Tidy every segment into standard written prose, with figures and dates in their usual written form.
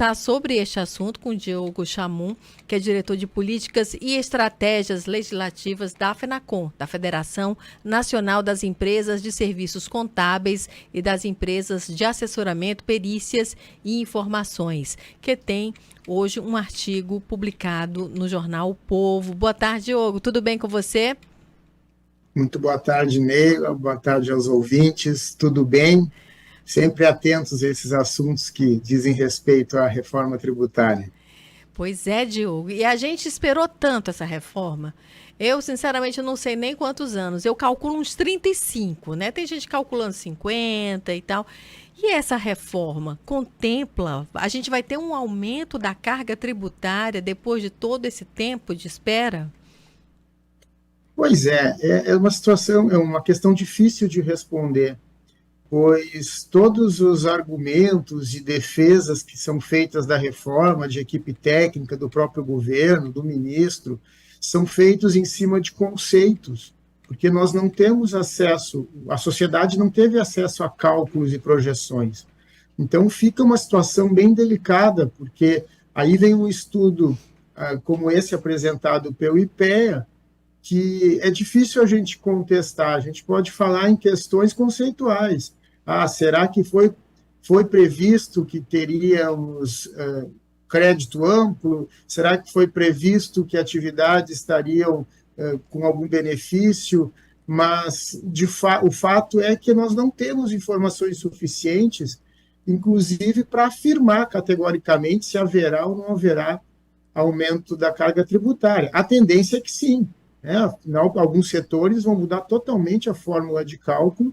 Tá sobre este assunto com o Diogo Chamum, que é diretor de Políticas e Estratégias Legislativas da FENACON, da Federação Nacional das Empresas de Serviços Contábeis e das Empresas de Assessoramento, Perícias e Informações, que tem hoje um artigo publicado no jornal O Povo. Boa tarde, Diogo. Tudo bem com você? Muito boa tarde, Neila. Boa tarde aos ouvintes. Tudo bem? Sempre atentos a esses assuntos que dizem respeito à reforma tributária. Pois é, Diogo. E a gente esperou tanto essa reforma. Eu, sinceramente, não sei nem quantos anos. Eu calculo uns 35, né? Tem gente calculando 50 e tal. E essa reforma contempla, a gente vai ter um aumento da carga tributária depois de todo esse tempo de espera? Pois é uma situação, é uma questão difícil de responder, pois todos os argumentos e defesas que são feitas da reforma, de equipe técnica, do próprio governo, do ministro, são feitos em cima de conceitos, porque nós não temos acesso, a sociedade não teve acesso a cálculos e projeções. Então fica uma situação bem delicada, porque aí vem um estudo como esse apresentado pelo IPEA, que é difícil a gente contestar, a gente pode falar em questões conceituais. Será que foi previsto que teríamos crédito amplo? Será que foi previsto que atividades estariam com algum benefício? Mas o fato é que nós não temos informações suficientes, inclusive para afirmar categoricamente se haverá ou não haverá aumento da carga tributária. A tendência é que sim, né? Afinal, alguns setores vão mudar totalmente a fórmula de cálculo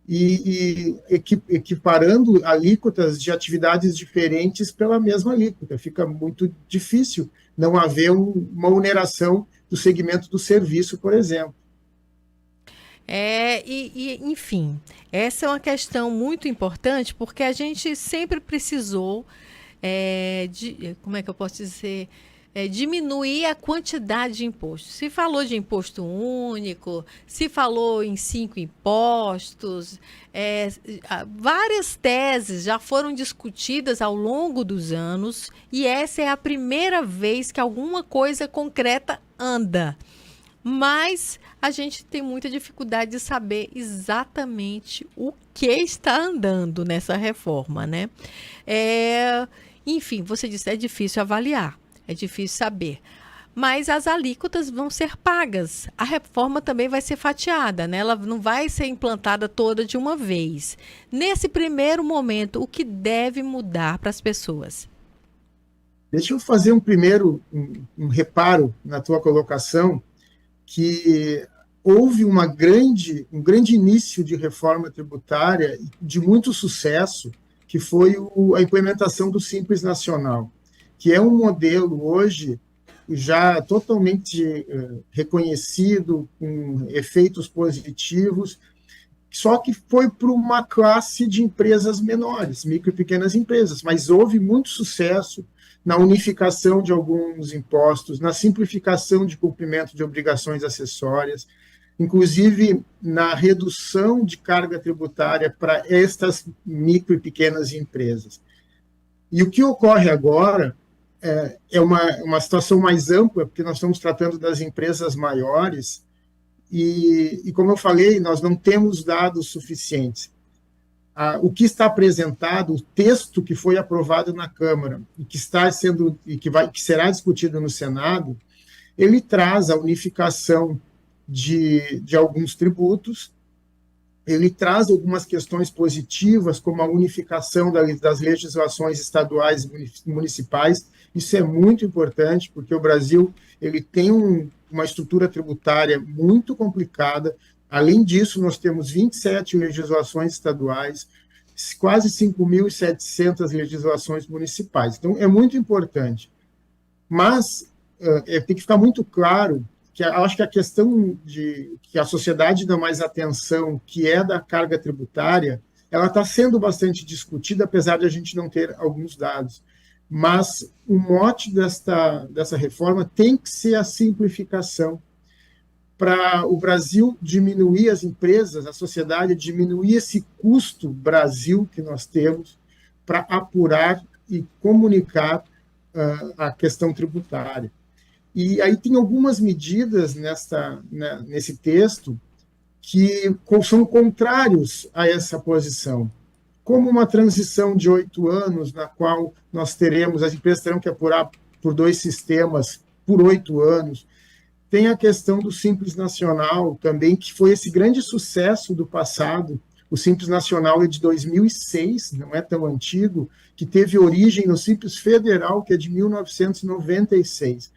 e equiparando alíquotas de atividades diferentes pela mesma alíquota. Fica muito difícil não haver uma oneração do segmento do serviço, por exemplo. Enfim, essa é uma questão muito importante porque a gente sempre precisou como é que eu posso dizer, diminuir a quantidade de impostos. Se falou de imposto único, se falou em 5 impostos, várias teses já foram discutidas ao longo dos anos e essa é a primeira vez que alguma coisa concreta anda. Mas a gente tem muita dificuldade de saber exatamente o que está andando nessa reforma, né? Enfim, você disse, é difícil avaliar, é difícil saber. Mas as alíquotas vão ser pagas. A reforma também vai ser fatiada, né? Ela não vai ser implantada toda de uma vez. Nesse primeiro momento, o que deve mudar para as pessoas? Deixa eu fazer um reparo na tua colocação, que houve um grande início de reforma tributária de muito sucesso, que foi a implementação do Simples Nacional, que é um modelo hoje já totalmente reconhecido, com efeitos positivos, só que foi para uma classe de empresas menores, micro e pequenas empresas, mas houve muito sucesso na unificação de alguns impostos, na simplificação de cumprimento de obrigações acessórias, inclusive na redução de carga tributária para estas micro e pequenas empresas. E o que ocorre agora é uma situação mais ampla, porque nós estamos tratando das empresas maiores, e como eu falei, nós não temos dados suficientes. O que está apresentado, o texto que foi aprovado na Câmara e que que será discutido no Senado, ele traz a unificação de alguns tributos, ele traz algumas questões positivas, como a unificação das legislações estaduais e municipais. Isso é muito importante, porque o Brasil ele tem uma estrutura tributária muito complicada. Além disso, nós temos 27 legislações estaduais, quase 5.700 legislações municipais. Então, é muito importante. Mas tem que ficar muito claro que acho que a questão de que a sociedade dá mais atenção, que é da carga tributária, ela está sendo bastante discutida, apesar de a gente não ter alguns dados. Mas o mote dessa reforma tem que ser a simplificação, para o Brasil diminuir as empresas, a sociedade diminuir esse custo Brasil que nós temos para apurar e comunicar a questão tributária. E aí tem algumas medidas nesse texto que são contrários a essa posição, como uma transição de 8 anos, na qual as empresas terão que apurar por 2 sistemas por 8 anos. Tem a questão do Simples Nacional também, que foi esse grande sucesso do passado. O Simples Nacional é de 2006, não é tão antigo, que teve origem no Simples Federal, que é de 1996.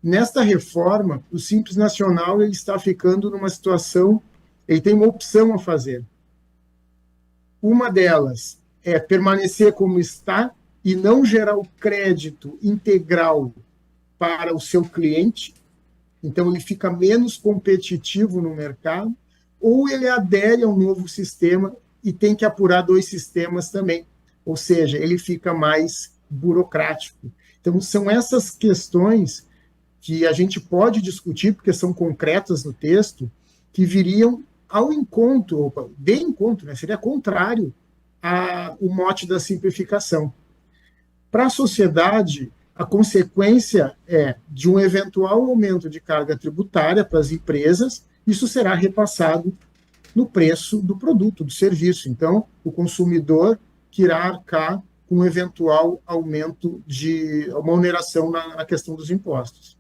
Nesta reforma, o Simples Nacional ele está ficando numa situação, ele tem uma opção a fazer. Uma delas é permanecer como está e não gerar o crédito integral para o seu cliente, então ele fica menos competitivo no mercado, ou ele adere ao novo sistema e tem que apurar 2 sistemas também, ou seja, ele fica mais burocrático. Então, são essas questões que a gente pode discutir, porque são concretas no texto, que viriam ao encontro, né? Seria contrário ao mote da simplificação. Para a sociedade, a consequência é de um eventual aumento de carga tributária para as empresas, isso será repassado no preço do produto, do serviço. Então, o consumidor que irá arcar com um eventual aumento de uma oneração na questão dos impostos.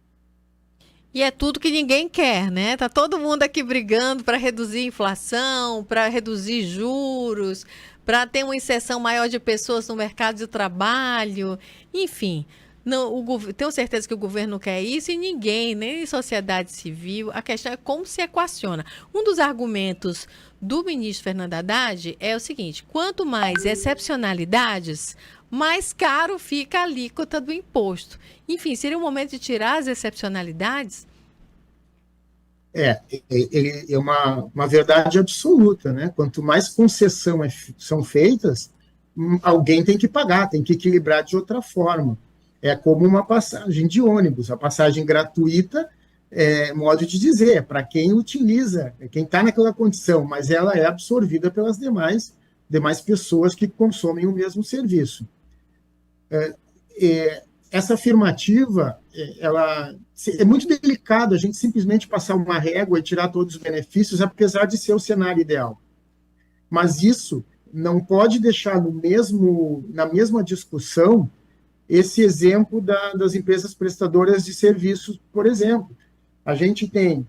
E é tudo que ninguém quer, né? Tá todo mundo aqui brigando para reduzir a inflação, para reduzir juros, para ter uma inserção maior de pessoas no mercado de trabalho, enfim. Não, tenho certeza que o governo não quer isso e ninguém, nem sociedade civil. A questão é como se equaciona. Um dos argumentos do ministro Fernando Haddad é o seguinte: quanto mais excepcionalidades, mais caro fica a alíquota do imposto. Enfim, seria o momento de tirar as excepcionalidades? É uma verdade absoluta, né? Quanto mais concessões são feitas, alguém tem que pagar, tem que equilibrar de outra forma. É como uma passagem de ônibus. A passagem gratuita é modo de dizer, para quem utiliza, quem está naquela condição, mas ela é absorvida pelas demais pessoas que consomem o mesmo serviço. Essa afirmativa, ela é muito delicado a gente simplesmente passar uma régua e tirar todos os benefícios, apesar de ser o cenário ideal. Mas isso não pode deixar na mesma discussão esse exemplo das empresas prestadoras de serviços, por exemplo. A gente tem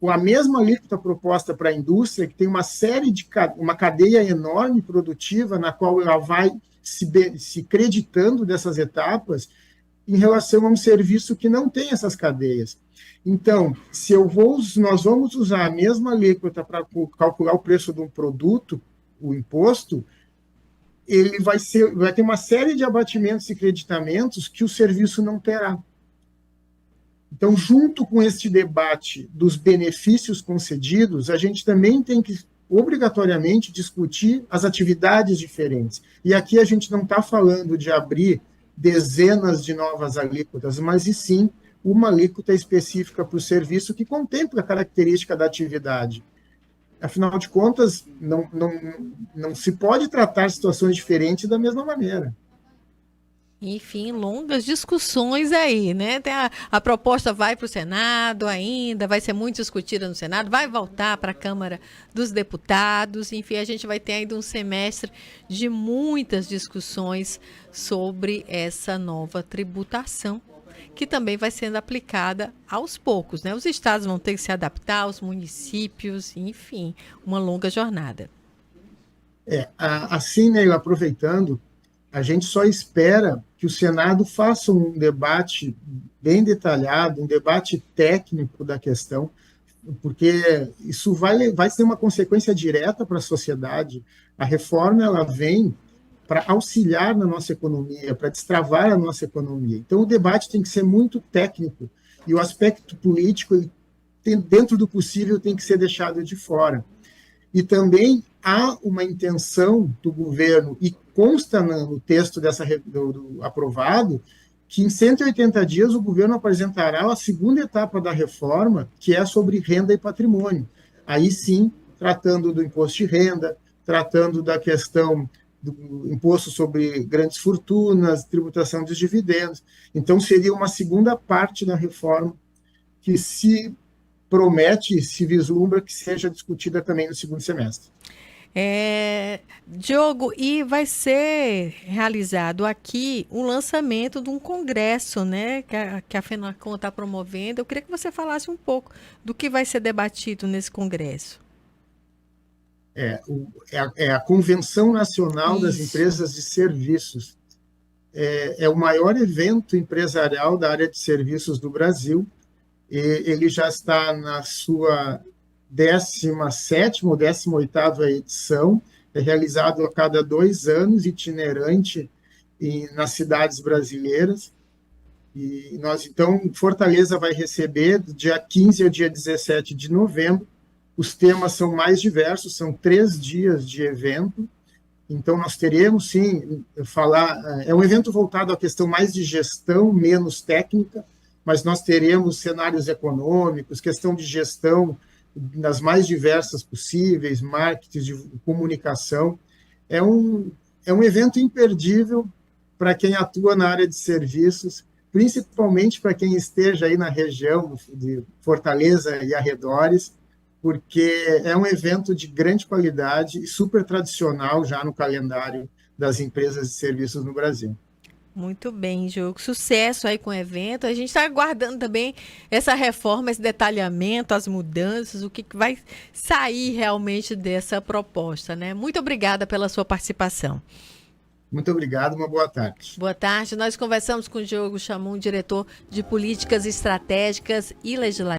a mesma alíquota proposta para a indústria, que tem uma cadeia enorme produtiva, na qual ela vai se creditando dessas etapas, em relação a um serviço que não tem essas cadeias. Então, nós vamos usar a mesma alíquota para calcular o preço de um produto, o imposto, ele vai ter uma série de abatimentos e creditamentos que o serviço não terá. Então, junto com este debate dos benefícios concedidos, a gente também tem que, obrigatoriamente, discutir as atividades diferentes. E aqui a gente não está falando de abrir dezenas de novas alíquotas, mas e sim uma alíquota específica para o serviço que contempla a característica da atividade. Afinal de contas, não se pode tratar situações diferentes da mesma maneira. Enfim, longas discussões aí, né? A proposta vai para o Senado ainda, vai ser muito discutida no Senado, vai voltar para a Câmara dos Deputados. Enfim, a gente vai ter ainda um semestre de muitas discussões sobre essa nova tributação, que também vai sendo aplicada aos poucos, né? Os estados vão ter que se adaptar, os municípios, enfim, uma longa jornada. Assim, né, aproveitando, a gente só espera que o Senado faça um debate bem detalhado, um debate técnico da questão, porque isso vai ser uma consequência direta para a sociedade. A reforma ela vem para auxiliar na nossa economia, para destravar a nossa economia. Então, o debate tem que ser muito técnico e o aspecto político, dentro do possível, tem que ser deixado de fora. E também há uma intenção do governo, e consta no texto do aprovado, que em 180 dias o governo apresentará a segunda etapa da reforma, que é sobre renda e patrimônio. Aí sim, tratando do imposto de renda, tratando da questão do imposto sobre grandes fortunas, tributação dos dividendos. Então, seria uma segunda parte da reforma que se promete, se vislumbra que seja discutida também no segundo semestre. Diogo, e vai ser realizado aqui um lançamento de um congresso, né, que a FENACON está promovendo. Eu queria que você falasse um pouco do que vai ser debatido nesse congresso. É a Convenção Nacional das Isso. Empresas de Serviços. É o maior evento empresarial da área de serviços do Brasil. Ele já está na sua 17ª ou 18ª edição, é realizado a cada 2 anos, itinerante nas cidades brasileiras. E nós, então, Fortaleza vai receber, do dia 15 ao dia 17 de novembro. Os temas são mais diversos, são 3 dias de evento. Então, nós teremos, sim, é um evento voltado à questão mais de gestão, menos técnica, mas nós teremos cenários econômicos, questão de gestão nas mais diversas possíveis, marketing, de comunicação. É um evento imperdível para quem atua na área de serviços, principalmente para quem esteja aí na região de Fortaleza e arredores, porque é um evento de grande qualidade e super tradicional já no calendário das empresas de serviços no Brasil. Muito bem, Diogo. Sucesso aí com o evento. A gente está aguardando também essa reforma, esse detalhamento, as mudanças, o que vai sair realmente dessa proposta, né? Muito obrigada pela sua participação. Muito obrigado, uma boa tarde. Boa tarde. Nós conversamos com o Diogo Chamum, diretor de Políticas Estratégicas e Legislativas.